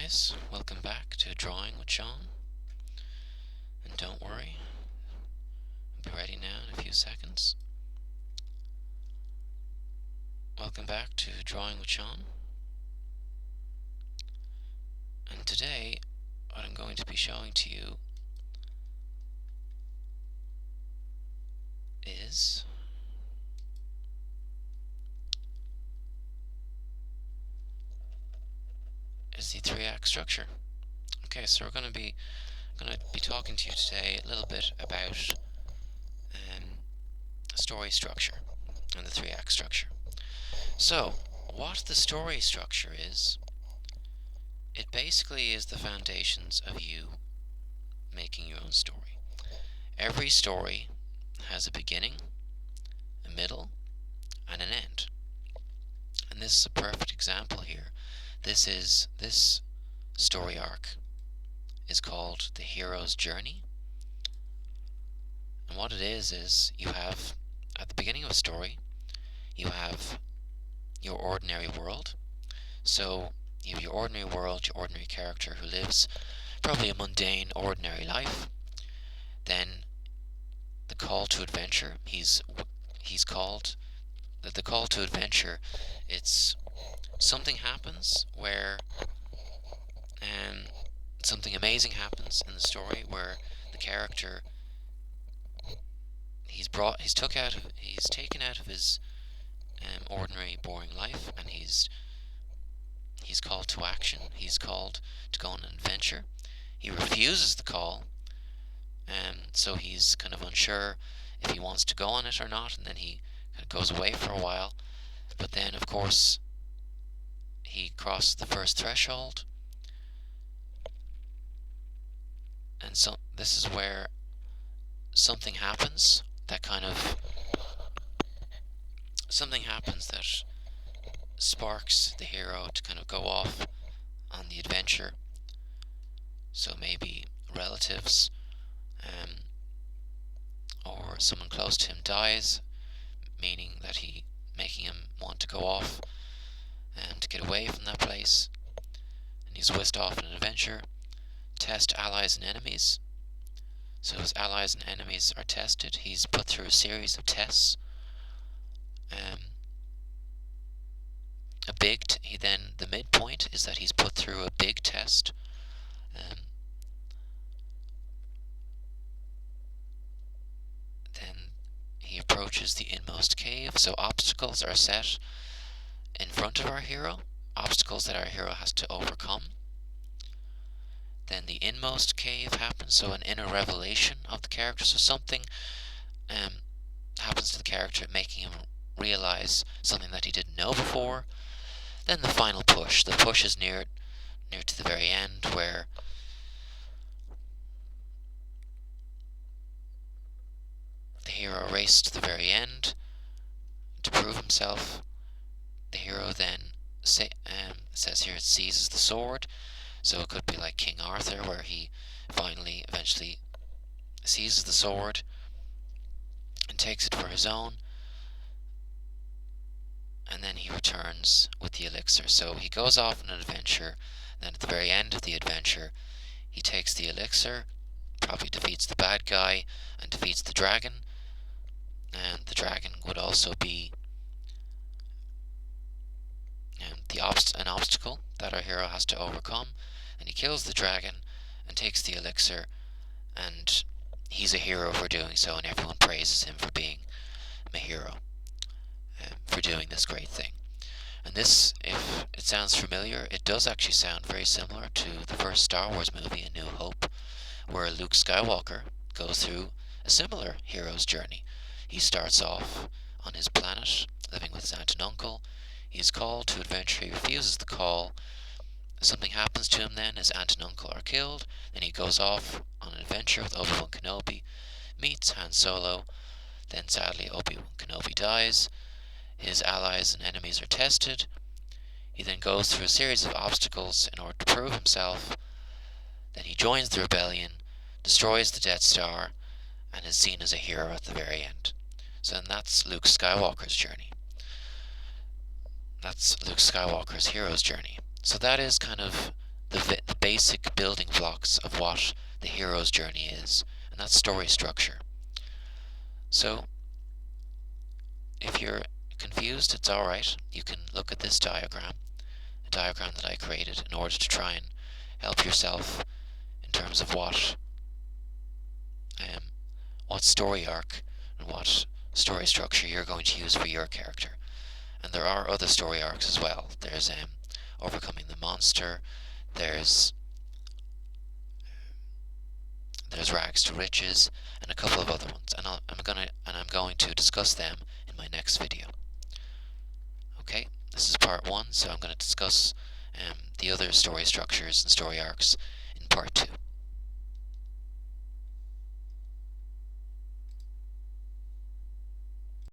guys, welcome back to Drawing with Sean. And don't worry, I'll be ready now in a few seconds. Welcome back to Drawing with Sean. And today, what I'm going to be showing to you is the three-act structure. Okay, so we're going to be talking to you today a little bit about story structure and the three-act structure. So, what the story structure is, it basically is the foundations of you making your own story. Every story has a beginning, a middle, and an end. And this is a perfect example here. This story arc is called the hero's journey. And what it is you have, at the beginning of a story, you have your ordinary world. So you have your ordinary world, your ordinary character who lives probably a mundane, ordinary life. Then the call to adventure, he's called, the call to adventure, it's something happens where something amazing happens in the story where the character he's taken out of his ordinary, boring life, and he's called to action. He's called to go on an adventure. He refuses the call, so he's kind of unsure if he wants to go on it or not, and then he kind of goes away for a while. But then, of course, he crosses the first threshold, and so this is where something happens that sparks the hero to kind of go off on the adventure. So maybe relatives or someone close to him dies, meaning that making him want to go off and to get away from that place, and he's whisked off on an adventure. Test allies and enemies. So his allies and enemies are tested. He's put through a series of tests. The midpoint is that he's put through a big test. Then he approaches the inmost cave. So obstacles are set in front of our hero, obstacles that our hero has to overcome. Then the inmost cave happens, so an inner revelation of the character. So something happens to the character, making him realize something that he didn't know before. Then the final push. The push is near to the very end, where the hero races to the very end to prove himself. The hero then says here it seizes the sword. So it could be like King Arthur, where he eventually seizes the sword and takes it for his own, and then he returns with the elixir. So he goes off on an adventure, and then at the very end of the adventure, he takes the elixir, probably defeats the bad guy, and defeats the dragon. And the dragon would also be an obstacle that our hero has to overcome. And he kills the dragon and takes the elixir, and he's a hero for doing so, and everyone praises him for being a hero, for doing this great thing. And this, if it sounds familiar, it does actually sound very similar to the first Star Wars movie, A New Hope, where Luke Skywalker goes through a similar hero's journey. He starts off on his planet, living with his aunt and uncle. He is called to adventure. He refuses the call. Something happens to him then. His aunt and uncle are killed. Then he goes off on an adventure with Obi-Wan Kenobi, meets Han Solo. Then sadly Obi-Wan Kenobi dies. His allies and enemies are tested. He then goes through a series of obstacles in order to prove himself. Then he joins the rebellion, destroys the Death Star, and is seen as a hero at the very end. So then that's Luke Skywalker's journey. That's Luke Skywalker's hero's journey. So that is kind of the basic building blocks of what the hero's journey is, and that's story structure. So, if you're confused, it's alright. You can look at this diagram, a diagram that I created in order to try and help yourself in terms of what story arc and what story structure you're going to use for your character. And there are other story arcs as well. There's overcoming the monster. There's rags to riches, and a couple of other ones. And I'm going to discuss them in my next video. Okay, this is part 1, so I'm going to discuss the other story structures and story arcs in part 2.